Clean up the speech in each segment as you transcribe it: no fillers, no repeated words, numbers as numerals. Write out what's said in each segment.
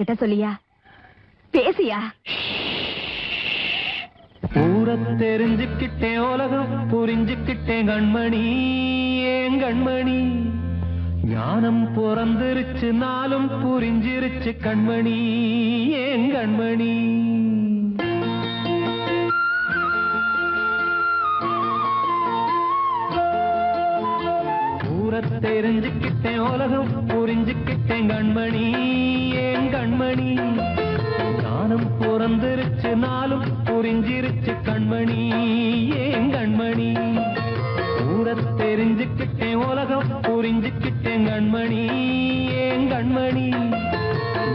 கிட்ட சொல்லியா பேசியா? ஊரை தெரிஞ்சுக்கிட்டேன், உலகம் புரிஞ்சுக்கிட்டேன் கண்மணி, ஏன் கண்மணி. ஞானம் பிறந்திருச்சு, நாளும் புரிஞ்சிருச்சு கண்மணி, ஏன் கண்மணி. ஊரை தெரிஞ்சுக்கிட்டேன், உலகம் புரிஞ்சுக்கிட்டேன் கண்மணி, ஏன் கண்மணி. ஞானம் பிறந்திருச்சு, நாளும் புரிஞ்சிருச்சு கண்மணி, ஏன் கண்மணி. ஊரை தெரிஞ்சுக்கிட்டேன், உலகம் புரிஞ்சுக்கிட்டேன் கண்மணி, ஏன் கண்மணி.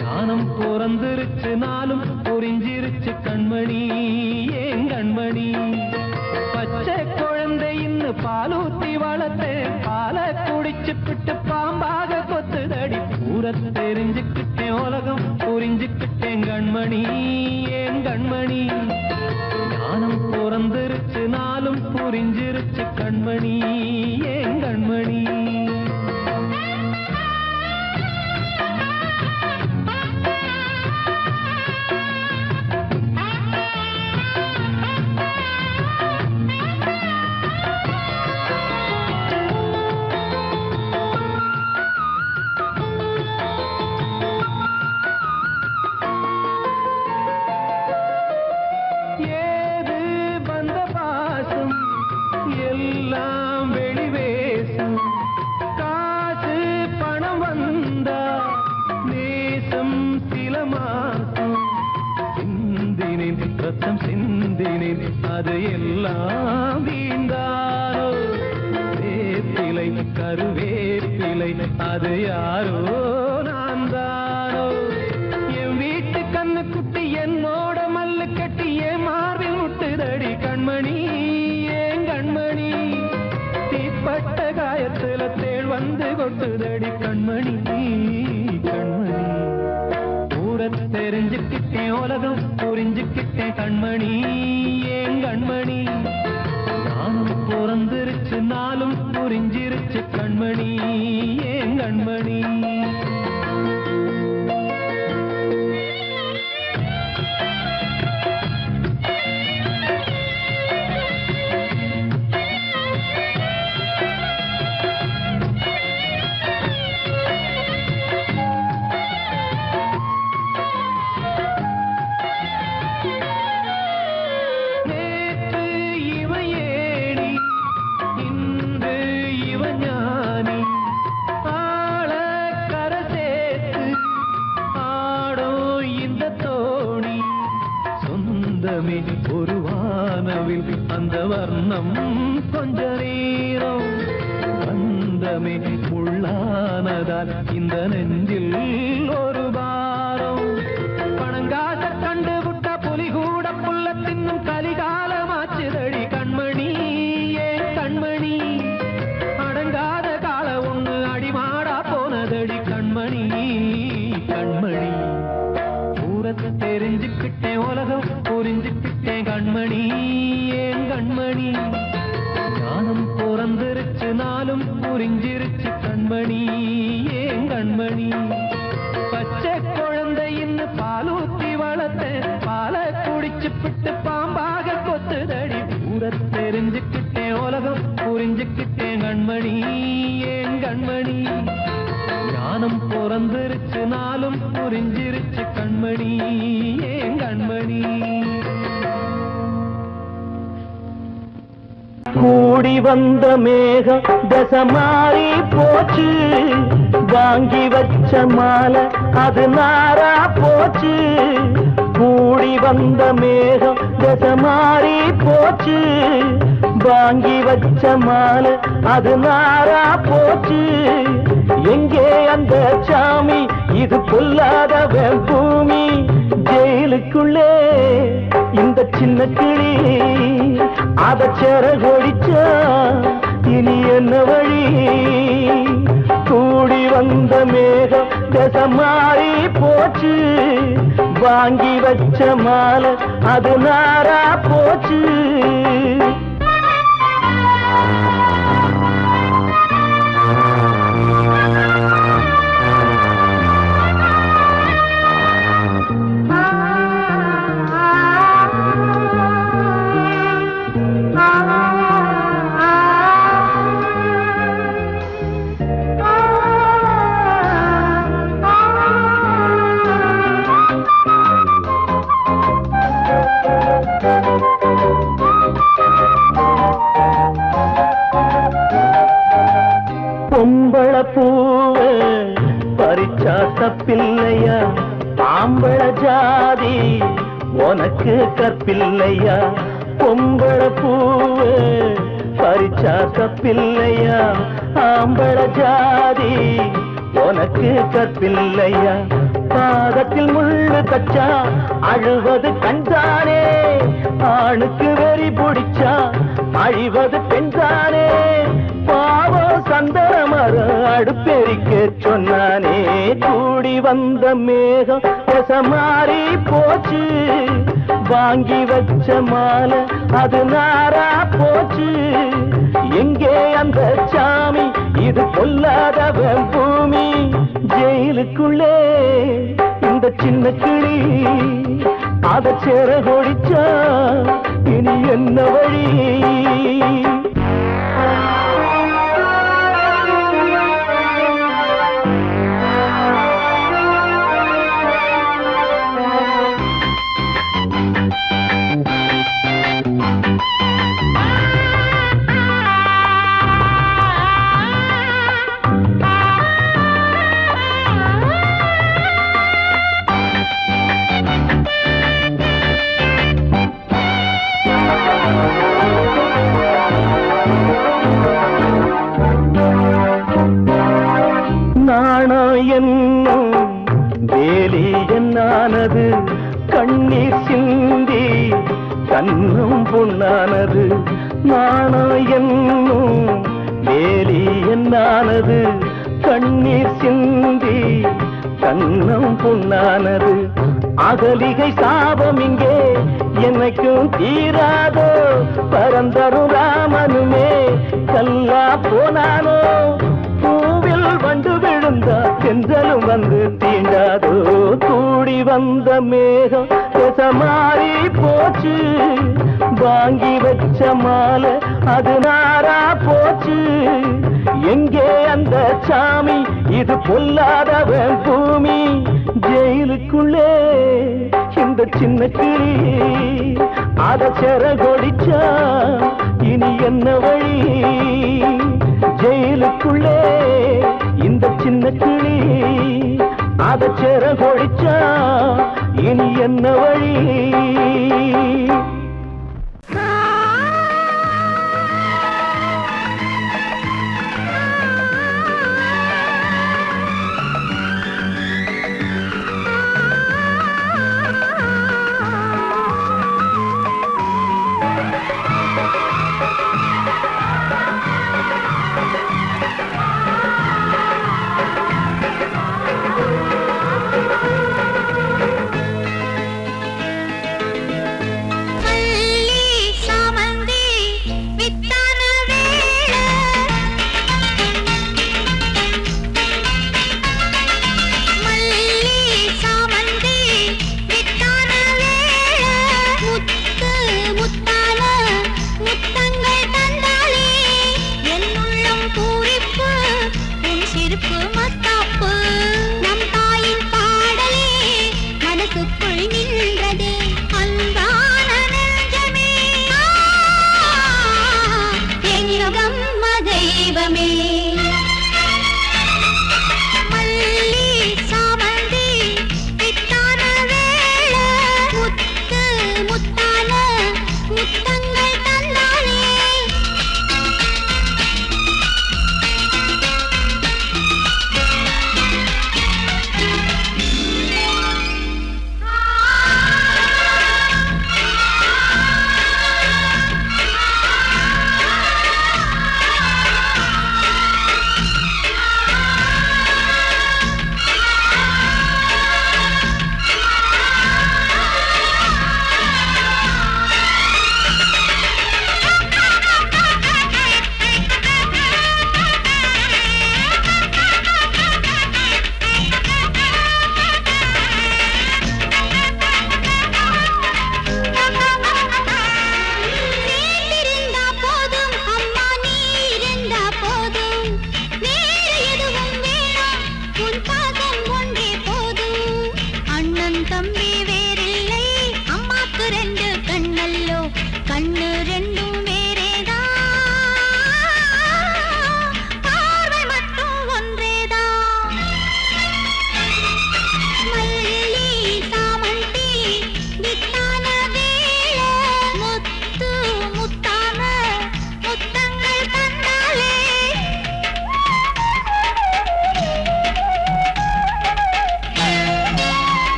ஞானம் பிறந்திருச்சு, நாளும் புரிஞ்சிருச்சு கண்மணி, ஏன் கண்மணி. பச்சை குழந்தை இன்னும் பாலூத்தி வளர்த்தேன், பாலை குடிச்சுப்பிட்டு பாம்பாக கொத்துதடி. ஊரை தெரிஞ்சுக்கிட்டேன், உலகம் புரிஞ்சுக்கிட்டேன் கண்மணி, ஏன் கண்மணி. ஞானம் பிறந்திருச்சு, நாளும் புரிஞ்சிருச்சு கண்மணி, ஏன் கண்மணி. ரத்தம் சிந்தினேன், அது எல்லாம் வீண்டாரோ. வேப்பிலை கருவேப்பிலை, அது யாரோ நான் தானோ. என் வீட்டு கண்ணு குட்டி என்னோட மல்லு கட்டி என் மார்பில் முட்டுதடி கண்மணி, ஏன் கண்மணி. தீப்பட்ட காயத்துல தேள் வந்து கொட்டுதடி கண்மணி, கண்மணி. ஊரை தெரிஞ்சுக்கிட்டேன், உலகம் புரிஞ்சுக்கிட்டேன் கண்மணி, ஏன் கண்மணி. ஞானம் பிறந்திருச்சு, நாளும் புரிஞ்சிருச்சு கண்மணி, ஏன் கண்மணி. ஒரு வானவில் அந்த வர்ணம் கொஞ்ச நேரம் வந்தமே உள்ளானதால் இந்த நெஞ்சில் ஒரு பாரம். பணங்காச கண்டு விட்ட புலி கூட புல்ல தின்னும் கலிகாலமாச்சுதடி கண்மணி, ஏன் கண்மணி. அடங்காத கால ஒண்ணு அடிமாடா போனதடி கண்மணி, கண்மணி. ஊரத்தை தெரிஞ்சுக்கிட்டேன், உலகம் புரிஞ்சுக்கிட்டேன் கண்மணி, ஏன் கண்மணி. ஞானம் பிறந்திருச்சு, நாளும் புரிஞ்சிருச்சு கண்மணி, ஏன் கண்மணி. பச்சை குழந்தை இன்னும் பாலூத்தி வளர்த்தேன், பாலை குடிச்சுப்பிட்டு பாம்பாக கொத்துதடி. ஊரை தெரிஞ்சுக்கிட்டேன், உலகம் புரிஞ்சுக்கிட்டேன் கண்மணி, ஏன் கண்மணி. ஞானம் பிறந்திருச்சு, நாளும் புரிஞ்சிருச்சு கண்மணி, ஏன் கண்மணி. கூடி வந்த மேகம் தசமாறி போச்சு, வாங்கி வச்ச மாலை அது நாரா போச்சு. கூடி வந்த மேகம் தசமாறி போச்சு, வாங்கி வச்ச மாலை அது நாரா போச்சு. எங்கே அந்த சாமி, இது பொல்லாதவன் பூமி. ஜெயிலுக்குள்ளே இந்த சின்ன கிளி அத செரகொடிச்சா இனி என்ன வழி. கூடி வந்த மேகம் தசை மாறி போச்சு, வாங்கி வச்ச மாலை அது நாரா போச்சு. தப்பில்லையா ஆம்பள ஜாதி உனக்கு கற்பில்லையா பொம்பள பூவு பறிச்சா தப்பில்லையா ஆம்பள ஜாதி உனக்கு கற்பில்லையா பாதத்தில் முள்ளு தச்சா அழுவது கண்தானே ஆணுக்கு வெறி பிடிச்சா அழிவது பெண்தானே பாவம் சந்தன மரம் அடுப்பெரிக்க சொன்னானே கூடி வந்த மேகம் மாறி போச்சு வாங்கி வச்ச மாலை அது நாரா போச்சு எங்கே அந்த சாமி இது கொல்லாதவன் பூமி ஜெயிலுக்குள்ளே இந்த சின்ன கிளி அத சேர கொடிச்சா இனி என்ன வழி என்னும் வேலி என்னானது கண்ணீர் சிந்தி கண்ணும் பொன்னானது நாணம் என்னும் வேலி என்னானது கண்ணீர் சிந்தி கண்ணும் பொன்னானது அகலிகை சாபம் இங்கே என்னைக்கும் தீராதோ பரந்தரும் ராமனுமே கல்லா போனானோ பூவில் வண்டு விழுந்தா சென்றலும் வந்து தீண்டாதோ கூடி வந்த மேகம் மாறி போச்சு வாங்கி வச்ச மாலை அது நாரா போச்சு எங்கே அந்த சாமி இது பொல்லாதவன் பூமி ஜெயிலுக்குள்ளே இந்த சின்ன கிளி அத செர கொடிச்சா இனி என்ன வழி ஜெயிலுக்குள்ளே இந்த சின்ன கிளி அத செர கொடிச்சா இனி என்ன வழி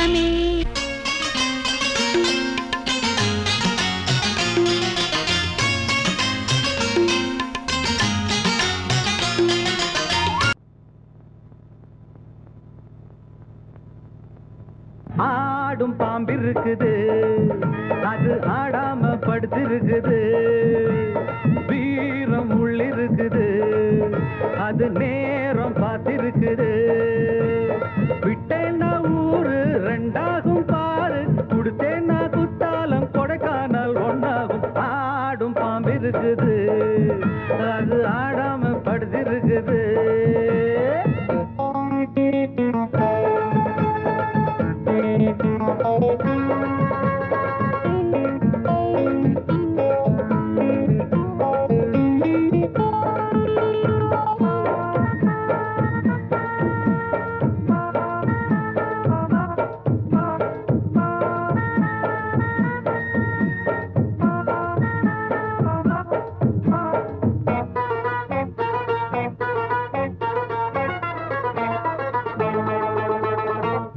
தெய்வமே. ஆடும் பாம்பிருக்குது, அது ஆடாம படுத்திருக்குது. வீரம் உள்ளிருக்குது, அது நேரம் பார்த்திருக்குது. விட்டேன்னா ஊரு ரெண்டாகும் பாரு, கொடுத்தேன்னா குத்தாலம் கொடைக்கானல் ஒன்னாகும். ஆடும் பாம்பிருக்குது, அது ஆடாம படுத்திருக்குது.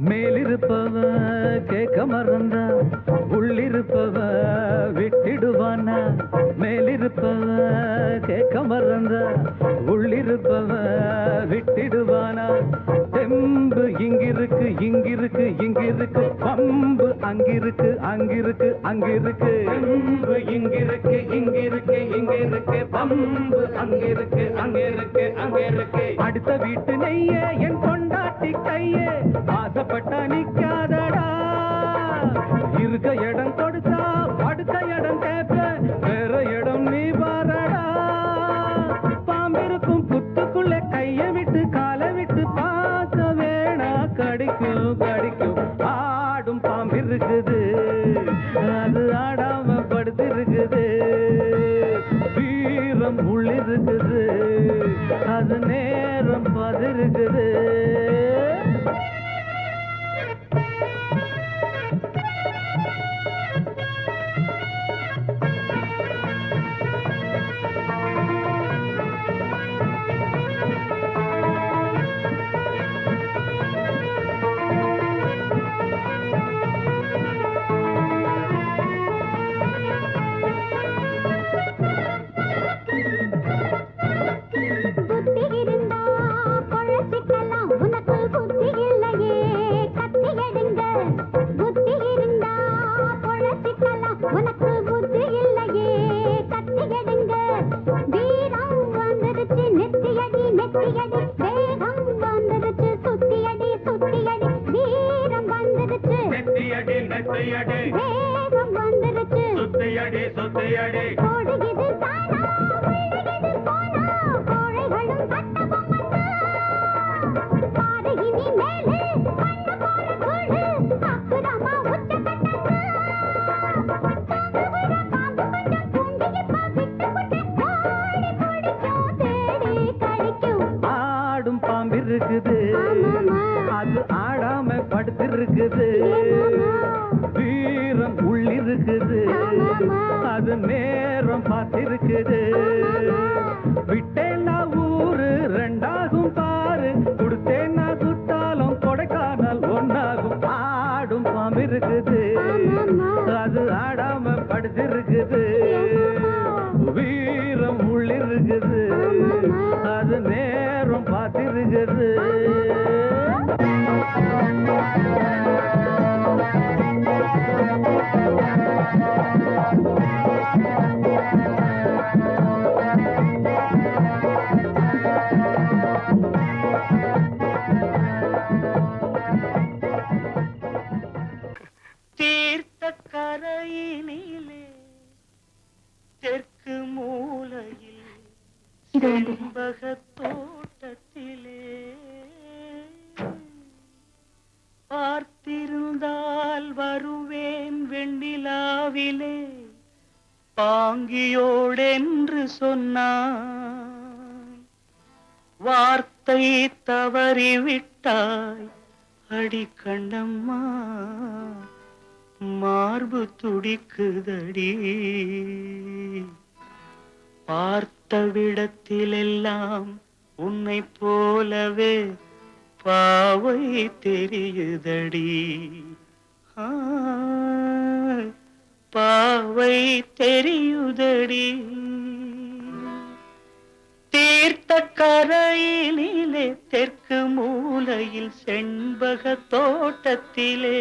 மேலிருப்பவ கேட்க மறந்தா உள்ளிருப்பவ விட்டிடுவானா. மேலிருப்பவ கேட்க மறந்தா உள்ளிருப்பவ விட்டிடுவானா. தெம்பு இங்கிருக்கு இங்கிருக்கு இங்கிருக்கு, பம்பு அங்கிருக்கு அங்கிருக்கு அங்கிருக்கு. தெம்பு இங்கிருக்கு இங்கிருக்கு இங்கிருக்கு, பம்பு அங்கிருக்கு அங்கிருக்கு அங்கிருக்கு. அடுத்த வீட்டு நெய்யே என் கொண்டாட்டி கையே, ஆசைப்பட்டா நிக்காதடா. இருக்க இடம் கொடுத்தா படுக்க இடம் கேட்ப, வேற இடம் நீ பாரடா. பாம்பிருக்கும் புத்துக்குள்ள கைய விட்டு காலை விட்டு பார்க்க வேணா, கடிக்கும் கடிக்கும். ஆடும் பாம்பிருக்குது, அது ஆடாம படுத்திருக்குது. வீரம் உள்ளிருக்குது, அது நேரம் பதிருக்குது. ஆடும் பாம்பிருக்குது, அது ஆடாம படுத்திருக்குது. வீரம் உள்ளிருக்குது, அது நேரம் பார்த்திருக்குது. விட்டேன்னா ஊரு ரெண்டாகும் பாரு, கொடுத்தேன்னா குத்தாலம் கொடைக்கானல் ஒன்னாகும். ஆடும் பாம்பிருக்குது, அது ஆடாம படுத்திருக்குது. வீரம் உள்ளிருக்குது, அது நேரம் பார்த்திருக்குது. தீர்த்த கரையினிலே தெற்கு மூலையில் செண்பகத் தோட்டத்திலே பார்த்திருந்தால் வருவேன் வெண்ணிலாவிலே, பாங்கியோடென்று சொன்னாய். வார்த்தை தவறிவிட்டாய் அடி கண்ணம்மா, மார்பு துடிக்குதடி. பார்த்த விடத்திலெல்லாம் உன்னை போலவே பாவை தெரியுதடி. ஆ, பாவை தெரியுதடி தீர்த்த கரையினிலே தெற்கு மூலையில் செண்பக தோட்டத்திலே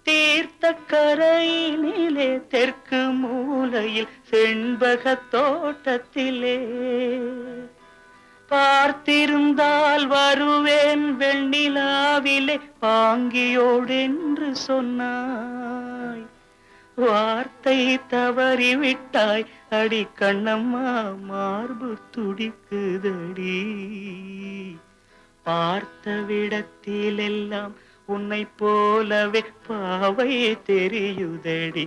தீர்த்த கரையினிலே தெற்கு மூலையில் செண்பக தோட்டத்திலே பார்த்திருந்தால் வருவேன் வெண்ணிலாவிலே பாங்கியோடென்று சொன்னாய் வார்த்தை தவறிவிட்டாய் அடி கண்ணம்மா மார்பு துடிக்குதடி பார்த்த விடத்திலெல்லாம் உன்னை போலவே பாவை தெரியுதடி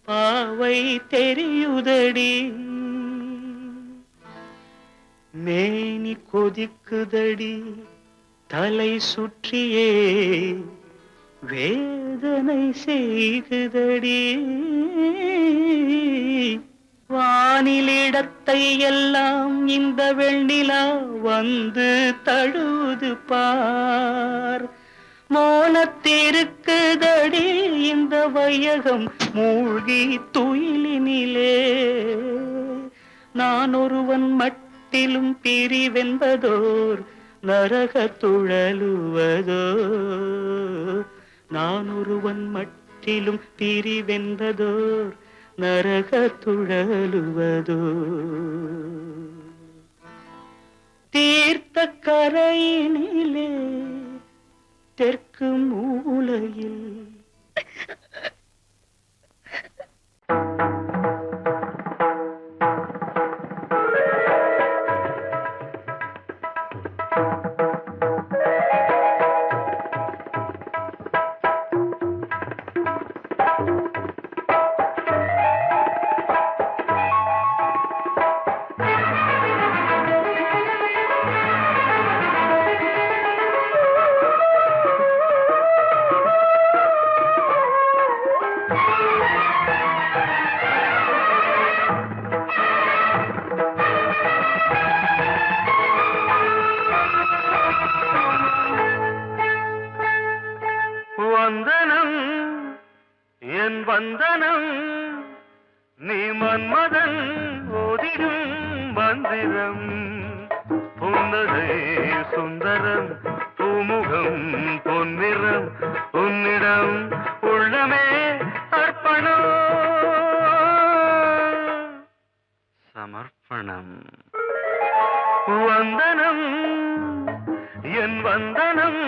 பாவை தெரியுதடி மேனி கொதிக்குதடி தலை சுற்றியே வேதனை செய்குதடி வானிலிடத்தை எல்லாம் இந்த வெண்ணிலா வந்து தழுவுது பார் மோனத்திருக்குதடி இந்த வையகம் மூழ்கி துயிலினிலே நான் ஒருவன் மட்டிலும் பிரிவென்பதோர் நரக துழலுவதோ நான் ஒருவன் மட்டிலும் பிரிவென்பதோர் நரக துழலுவதோ தீர்த்த கரையினிலே தெற்கு மூலையில் வந்தனம் என் வந்தனம் நீ மன்மதன் ஓதிடும் மந்திரம் புன்னகை சுந்தரம் பூமுகம் பொன்னிறம் உன்னிடம் உள்ளமே அர்ப்பணம் சமர்ப்பணம் வந்தனம் என் வந்தனம்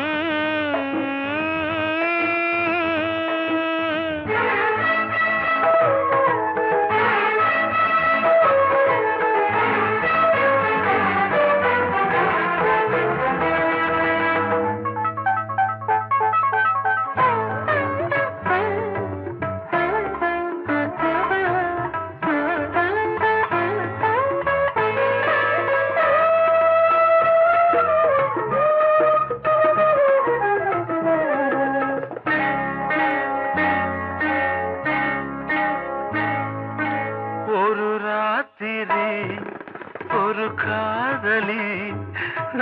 ஒரு காதலி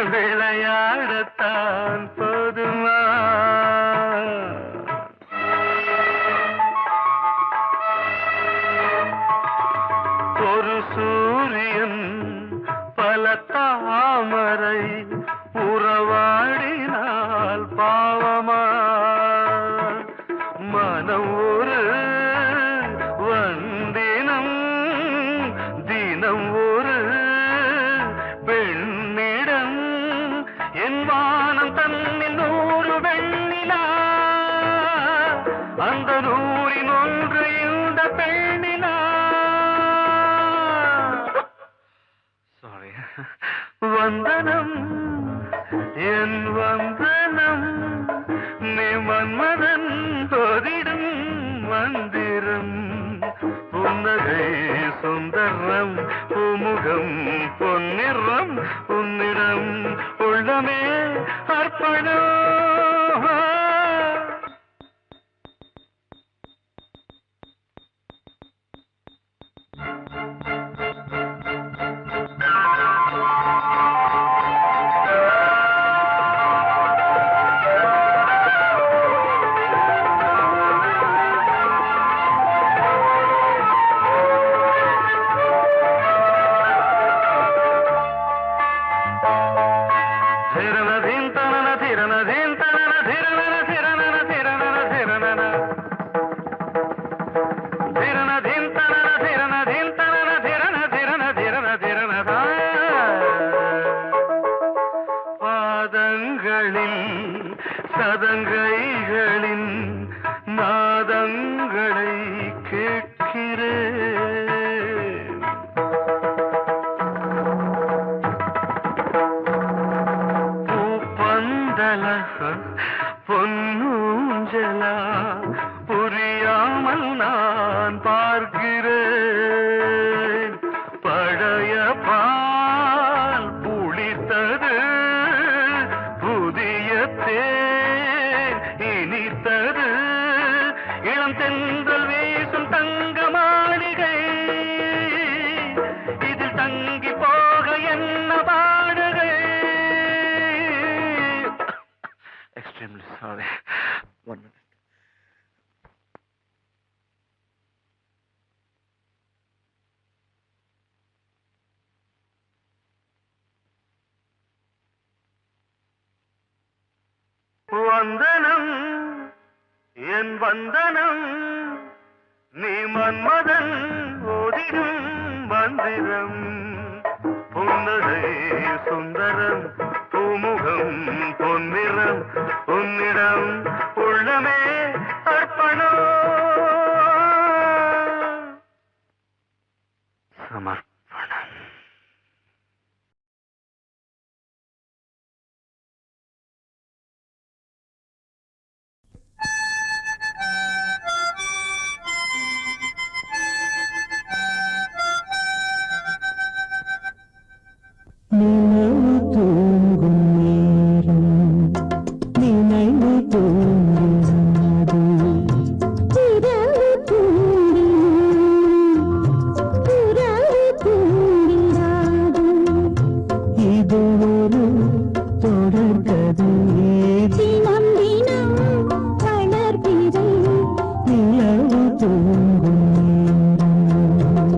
விளையாடத்தான் போதுமா ஒரு சூரியன் பல தாமரை உறவாடினால் பாவமா மனம் ஒரு வந்தினம் தினம் ஒரு பெண்ணிடம் என் வானம் தன்னில் 100 வெண்ணிலா அந்த 100இன் ஒன்று இந்த பெண்ணிலா சாரி வந்தனம் என் வந்தனம் நீ மன்மதன் தோதிடும் மந்திரம் புன்னகை சுந்தரம் பூமுகம் பொன்னிறம் உன்னிடம் உள்ளமே அர்ப்பணம் திரணதின் தனன திரணதின் தனன திரணன திரணன திரணன திரணன திரணதின் தனன திரணதின் தனன திரண திரண திரண திரணதா பாதங்களின் சதங்கைகளின் நாதங்களை கேட்கிறேன் பூப்பந்தல பொன்னூஞ்சலா புரியாமல் நான் பார்க்கிறேன் பழைய பால் புளித்தது புதிய தேன் இனித்தது இளம் தென்றல் வீசும் தங்க மாளிகை இதில் தங்கி போக என்ன பாடுகை எக்ஸ்ட்ரீம்லி சாரி ஒன் மினிட் வந்தனம் என் வந்தனம் நீ மன்மதன் ஓதிடும் மந்திரம் புன்னகை சுந்தரம் பூமுகம் பொன்னிறம் உன்னிடம் உள்ளமே அர்ப்பணம் சமர்ப்பணம் நினைவு தூங்கும் நேரம் நினைவு தூங்காது இரவு தூங்கி புறவு தூங்கிடாது இது ஒரு தொடர்கதை தினம் தினம் வளர்பிறை நிலவு தூங்கும் நேரம்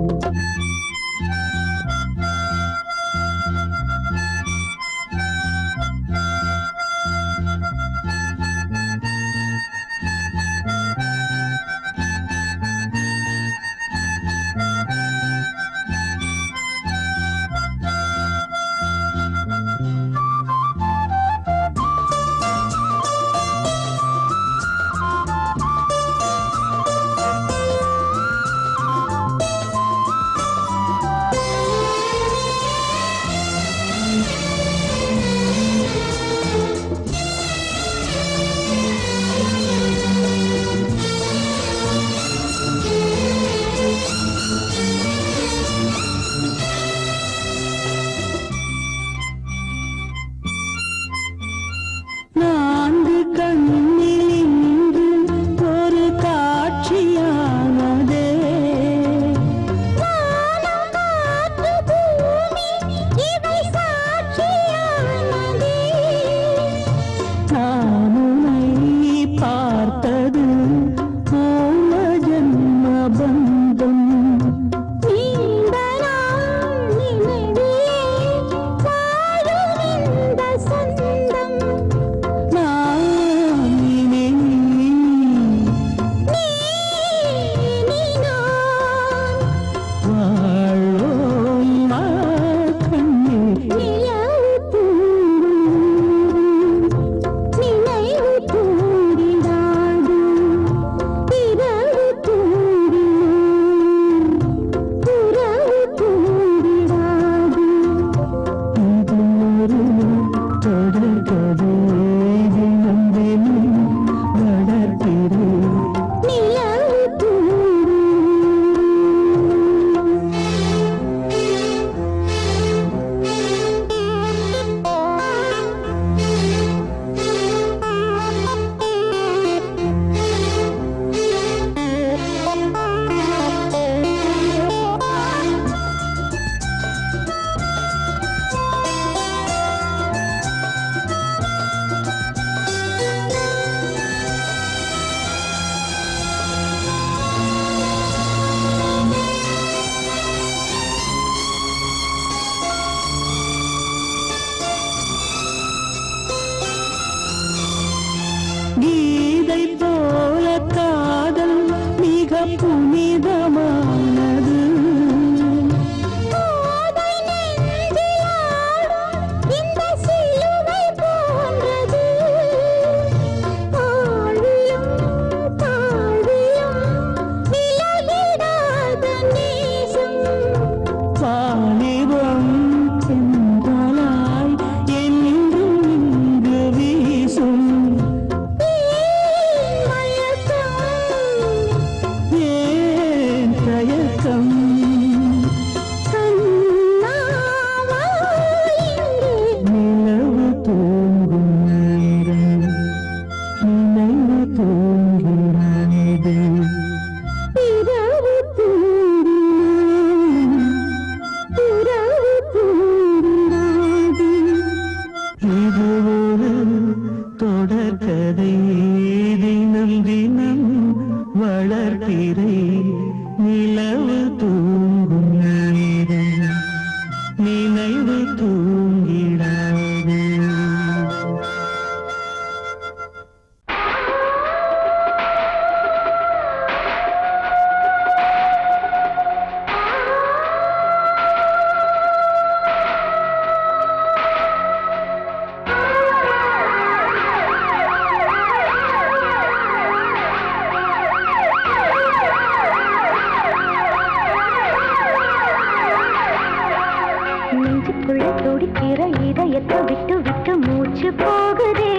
இதயத்தை விட்டு விட்டு மூச்சு போகுதே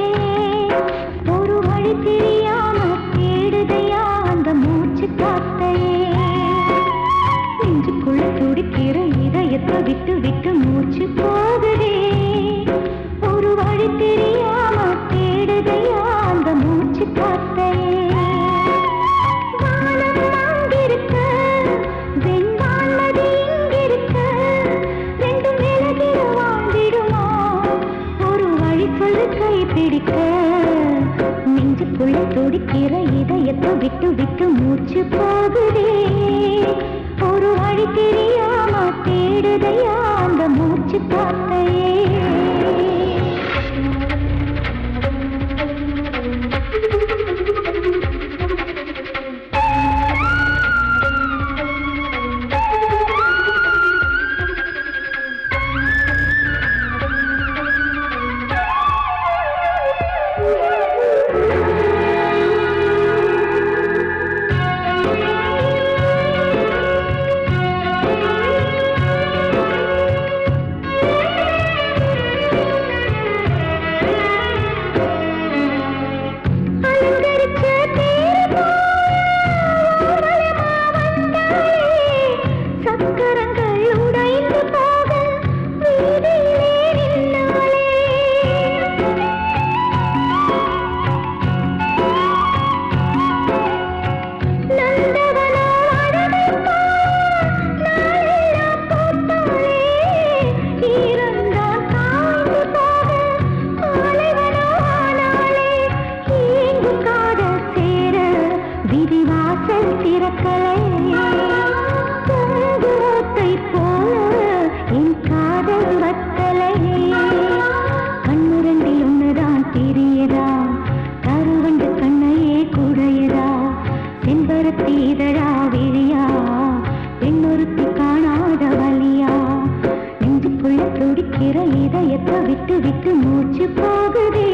ஒரு வழி தெரியாம தேடுதையா அந்த மூச்சு காத்தையே நெஞ்சுக்குள்ள துடிக்கிற இதயத்தை விட்டு விட்டு மூச்சு போகுதே ஒரு வழி தெரியாம தேடுதையா அந்த மூச்சு காத்தையே நெஞ்சுக்குள்ள துடிக்கிற இதயத்தை விட்டு விட்டு மூச்சு போகுதே ஒரு வழி தெரியாம தேடுதையா அந்த மூச்சு காத்தையே இதயத்தை விட்டு விட்டு மூச்சு போகுதே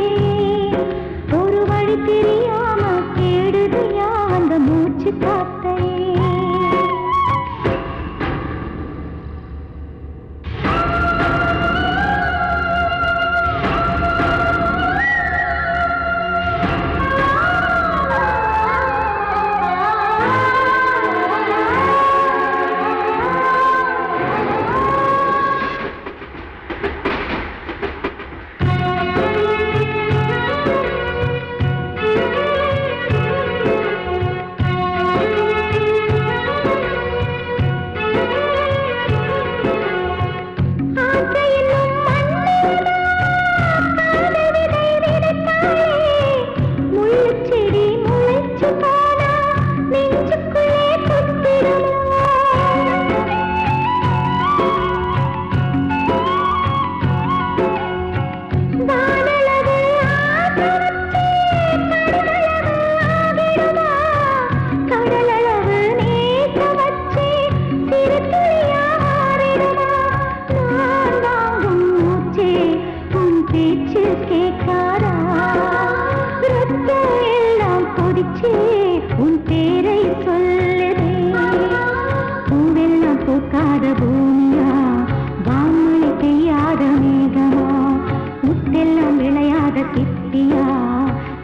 ஒரு வழி தெரியாம தேடுதையா அந்த மூச்சு காத்தையே உன் பேரை சொல்லுதே பூவெல்லாம் பூக்காத பூமியா வான்மழை பெய்யாத மேகமா முத்தெல்லாம் விளையாத சிப்பியா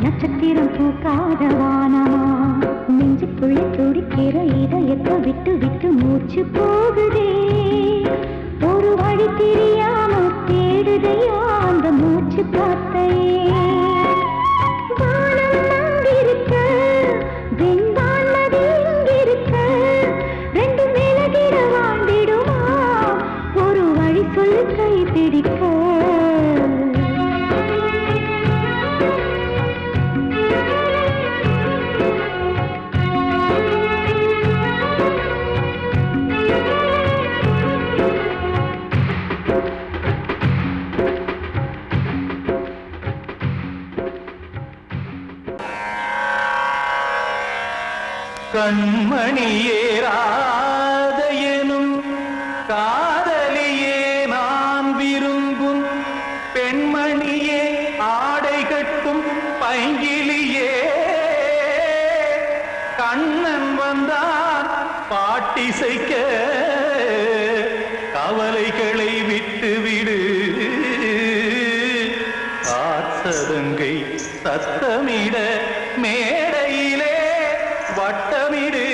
நட்சத்திரம் பூக்காத வானமா நெஞ்சுக்குள்ள துடிக்கிற இதயத்தை விட்டு விட்டு மூச்சு போகுதே ஒரு வழி தெரியாம தேடுதையா அந்த மூச்சு காத்தையே கை பிடிக்க கண்மணியே ராதையனும் காதலியே நான் விரும்பும் பெண்மணியே ஆடை கட்டும் பைங்கிலியே கண்ணன் வந்தான் பாட்டிசைக்க கவலைகளை விட்டு விடு காசதங்கை சத்தமிட மேடையிலே வட்டமிடு.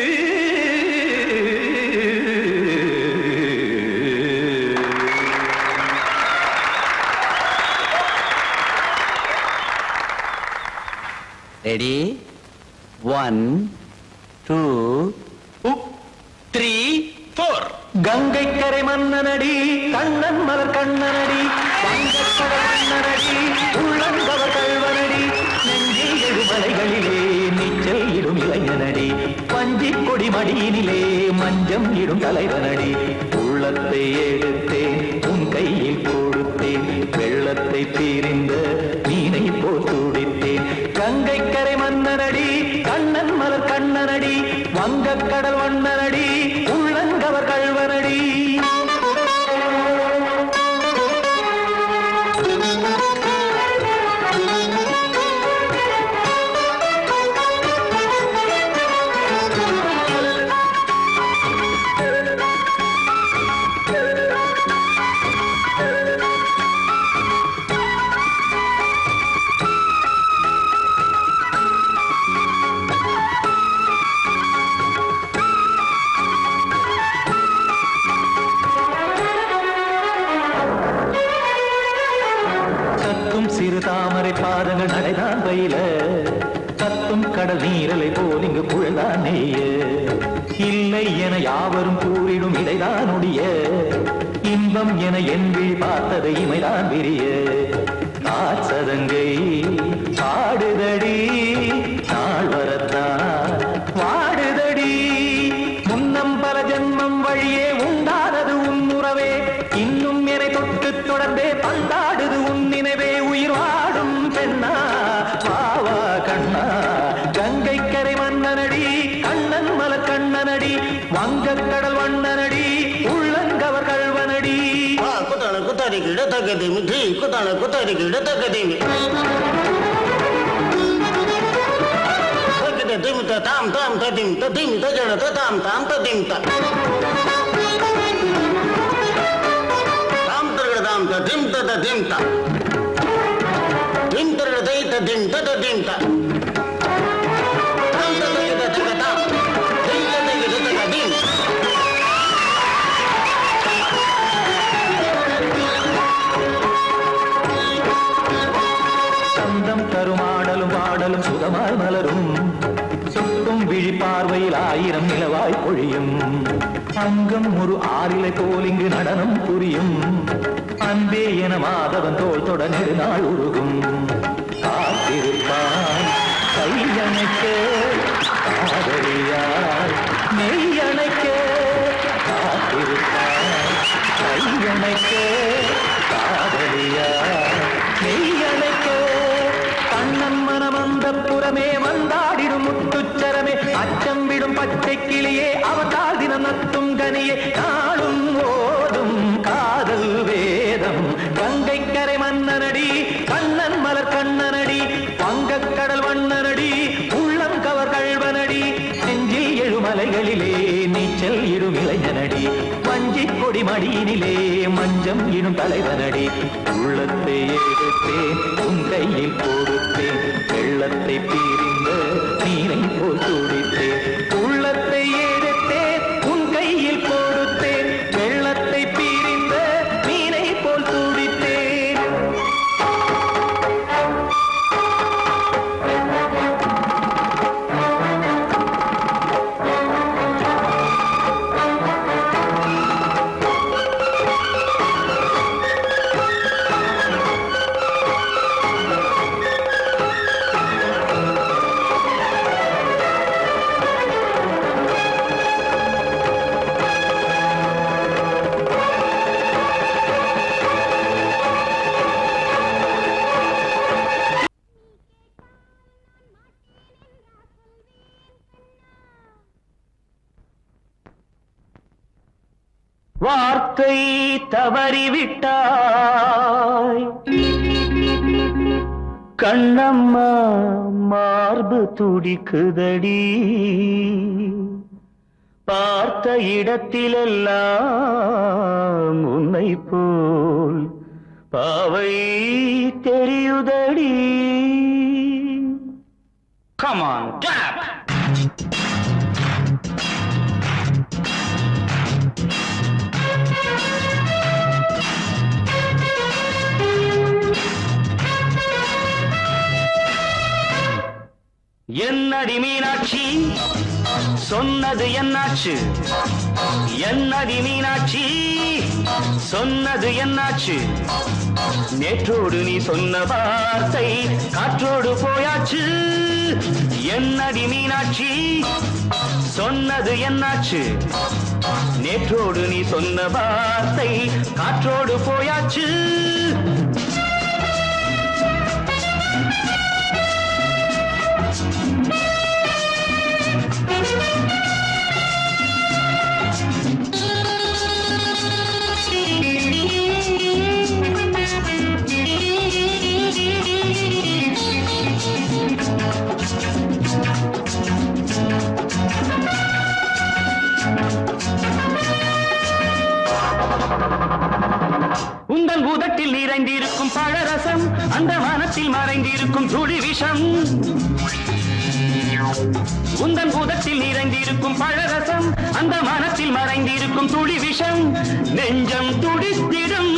ரெடி 1 2 3 4. கங்கை கரை மன்னனடி கண்ணன் மலர் கண்ணனடி வங்கக்கடல் மன்னனடி உள்ளங்கவர் கல்வனடி நெஞ்சில் எழுமலைகளிலே நீச்சல் இடும் இளைஞனடி பஞ்சிக் கொடி மடியினிலே மஞ்சம் இடும் தலைவனடி. உள்ளத்தை எடுத்தேன் உன் கையில் கொடுத்தேன் வெள்ளத்தை பிரிந்த மீனை போல் துடித்தேன். கங்கை கரை மன்னனடி கண்ணன் மலர் கண்ணனடி வங்கக்கடல் வண்ணனடி உள்ளங்கவர் கல்வனடி. சிறு தாமரை பாதங்கள் நடைதான் பயில கத்தும் கடல் நீரலை போல் இங்கு குழல்தான் நெய்ய. இல்லை என யாவரும் கூறிடும் இடைதான் உடைய இன்பம் என என் விழி பார்த்ததை இமைதான் விரிய. காசதங்கை பாடுதடி நாள் வரத்தான் வாடுதடி முன்னம் பல ஜென்மம் வழியே உண்டானது உன் உறவே இன்னும் என்னை தொட்டு தொடர்ந்தே பந்தாடுது உன் நினைவே. உயிர் வாடும் பெண்ணா பாவா கண்ணா கங்கை கரை மன்னனடி கண்ணன் மலர் கண்ணனடி வங்கக்கடல் வண்ணனடி உள்ளங்கவர் கல்வனடி. குத்தான குத்தாரி கிட தகதிமி டி குத்தான குத்தாரி கிட தகதிமி தகத திமித தாம் தாம் ததிம் ததிம் தஜன ததாம் தாம் ததிம் த தாம் தரகட தாம் ததிம் ததிம் த திம் தரகட தை ததிம் ததிம் த தாம் தரகட தகதாம் திம் தரகட தகதிம். சந்தம் கருமாடலும் பாடலும் சுகமாய் மலரும் சுட்டும் விழி பார்வையில் 1000 நிலவாய் பொழியும். அங்கம் ஒரு ஆறிலை போல் இங்கு நடனம் புரியும். அன்பே என மாதவன் தோள் தொட நெடுநாள் உருகும். காத்திருப்பான் கையணைக்க காதலியார் மெய்யணைக்க. காத்திருப்பான் கையணைக்க காதலியார் மெய்யணைக்க. கண்ணன் மனமந்த புறமே வந்தாடிடும் முத்துச்சரமே அச்சம் விடும் பச்சை கிளியே அவதால் தினம் நத்தும் கனியே நாளும் ஓடும் காதல் வேதம். கங்கை கரை மன்னனடி கண்ணன் மலர் கண்ணனடி வங்கக்கடல் வண்ணனடி உள்ளம் கவர் கல்வனடி நெஞ்சில் எழுமலைகளிலே நீச்சல் இடும் இளைஞனடி வஞ்சிக் கொடி மடியினிலே மஞ்சம் இடும் தலைவனடி. உள்ளத்தை எடுத்தேன் உன் கையில் கொடுத்தேன் வெள்ளத்தை பிரிந்த நீரை போல் துடித்தேன். உள்ளத்தை எடுத்தேன் உன் கையில் கொடுத்தேன் வெள்ளத்தை பிரிந்த மீனை போல் துடித்தேன். வார்த்தை தவறிவிட்டாய் கண்ணம்மா மார்பு துடிக்குதடி. பார்த்த இடத்திலெல்லாம் உன்னை போல் பாவை தெரியும். துடிக்குதடி. Come on, tap. என்னடி மீனாட்சி சொன்னது என்னாச்சு? என்னடி மீனாட்சி சொன்னது என்னாச்சு? நேற்றோடு நீ சொன்ன வார்த்தை காற்றோடு போயாச்சு. என்னடி மீனாட்சி சொன்னது என்னாச்சு? நேற்றோடு நீ சொன்ன வார்த்தை காற்றோடு போயாச்சு. உந்தன் பூதத்தில் நிறைந்திருக்கும் பழரசம் அந்த மனத்தில் மறைந்திருக்கும் துளி விஷம். உந்தன் பூதத்தில் நிறைந்திருக்கும் பழரசம் அந்த மனத்தில் மறைந்திருக்கும் துளி விஷம். நெஞ்சம் துடித்திடும்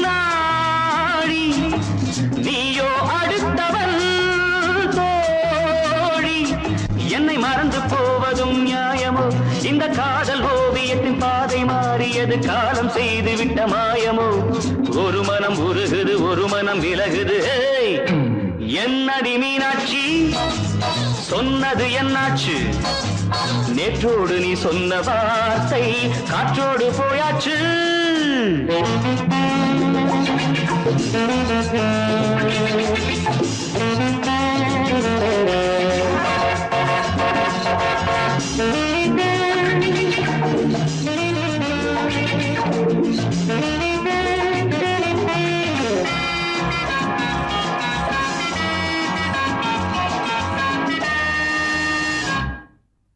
நாடி நீயோ அடுத்தவள் தோழி. என்னை மறந்து போவதும் நியாயமோ? இந்த காதல் ஓவியத்தின் பாதை மாறியது காலம் செய்து விட்ட மாயமோ? ஒரு மனம் உருகுது ஒரு மனம் விலகுது. என்னடி மீனாட்சி சொன்னது என்னாச்சு? நேற்றோடு நீ சொன்ன வார்த்தை காற்றோடு போயாச்சு.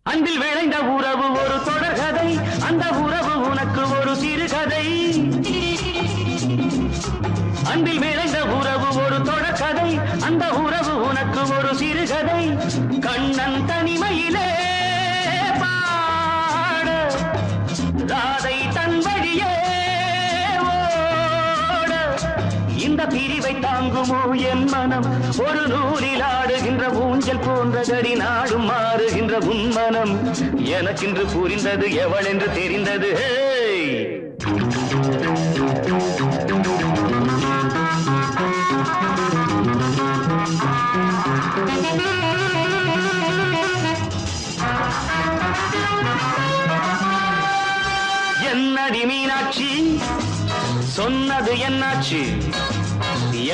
அன்பில் விளைந்த உறவு ஒரு தொடர்கதை, அந்த உறவு உனக்கு ஒரு சிறுகதை. அன்பில் விளைந்த உறவு ஒரு தொடர்கதை, அந்த உறவு உனக்கு ஒரு சிறுகதை. கண்ணன் தனிமையிலே பாட ராதை தன் வழியே ஓட. இந்த பிரிவை தாங்குமோ என் மனம்? ஒரு நூலில் ஆடுகின்ற ஊஞ்சல் போன்றதடி நாடும் மாறுகின்ற உன்மனம். எனக்கென்று புரிந்தது எவள் என்று தெரிந்தது. என்னடி மீனாட்சி சொன்னது என்னாச்சு?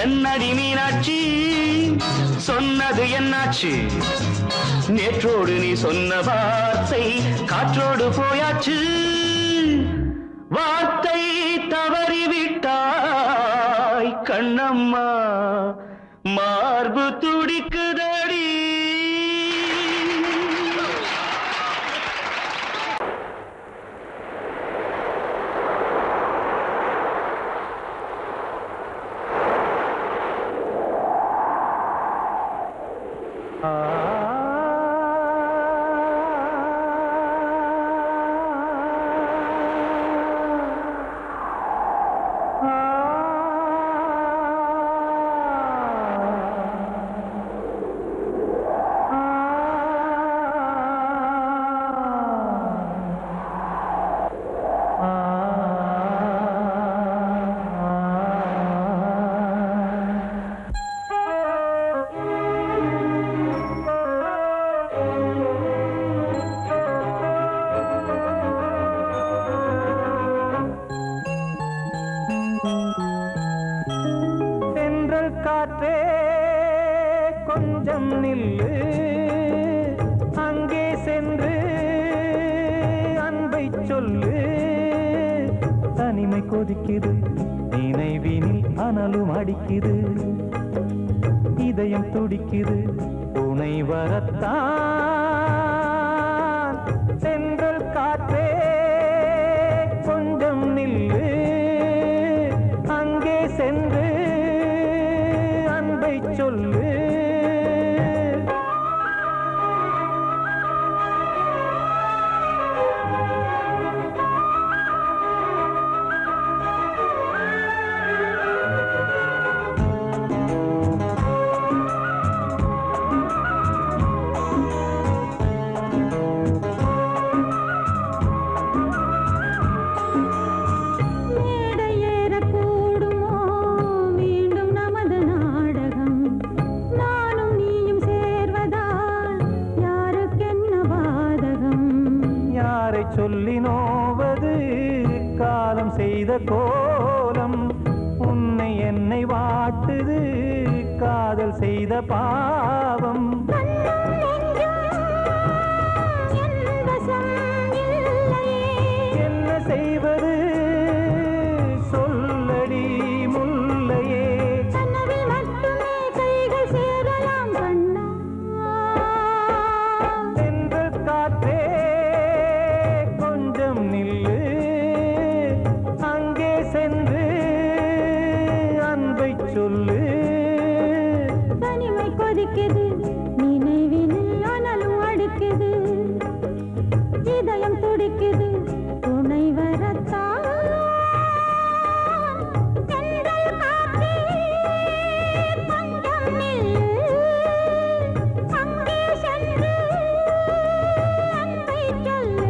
என்னடி மீனாட்சி சொன்னது என்னாச்சு? நேற்றோடு நீ சொன்ன வார்த்தை காற்றோடு போயாச்சு. வார்த்தை தவறிவிட்டாய் கண்ணம்மா, மார்பு துடிக்குதடி. காற்றே கொஞ்சம் நில்லு, அங்கே சென்று அன்பை சொல்லு. தனிமை கொதிக்குது, நினைவினில் அனலும் அடிக்குது, இதயம் துடிக்குது துணை வரத்தான். சென்றல் காற்றே கொஞ்சம் நில்லு, அங்கே சென்று சொல்லு சொல்லி நோவது காலம் செய்த கோலம் உன்னை என்னை வாட்டுது காதல் செய்த பாவம் என்ன செய்வது சொல்லடி முல்லையே சென்றல் காற்றே நில்லு அங்கே சென்று அன்பை சொல்லு தனிமை கொதிக்குது நினைவினில் அனலும் அடிக்குது இதயம் துடிக்குது துணை வரத்தான் அங்கே சென்று அன்பை சொல்லு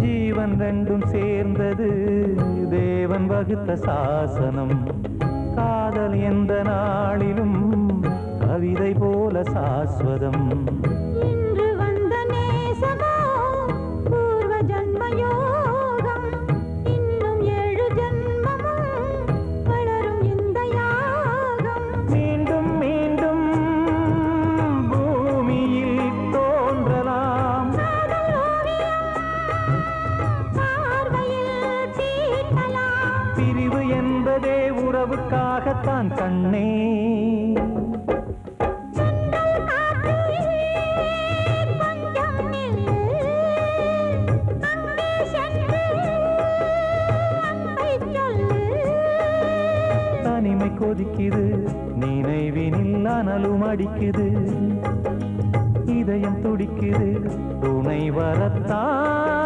ஜீவன் ரெண்டும் சேர்ந்தது தேவன் வகுத்த சாசனம் காதல் எந்த நாளிலும் கவிதை போல சாஸ்வதம் இன்று வந்த நேசமோ பூர்வ ஜன்ம யோகம் இன்னும் 7 ஜன்மமும் வளரும் இந்த யாகம் மீண்டும் மீண்டும் பூமியில் தோன்றலாம் பார்வையில் தீட்டலாம் பிரிவு என்பதே உறவுக்காகத்தான் கண்ணே தனிமை கொதிக்குது நினைவினில் அனலும் அடிக்குது இதயம் துடிக்குது துணை வரத்தான்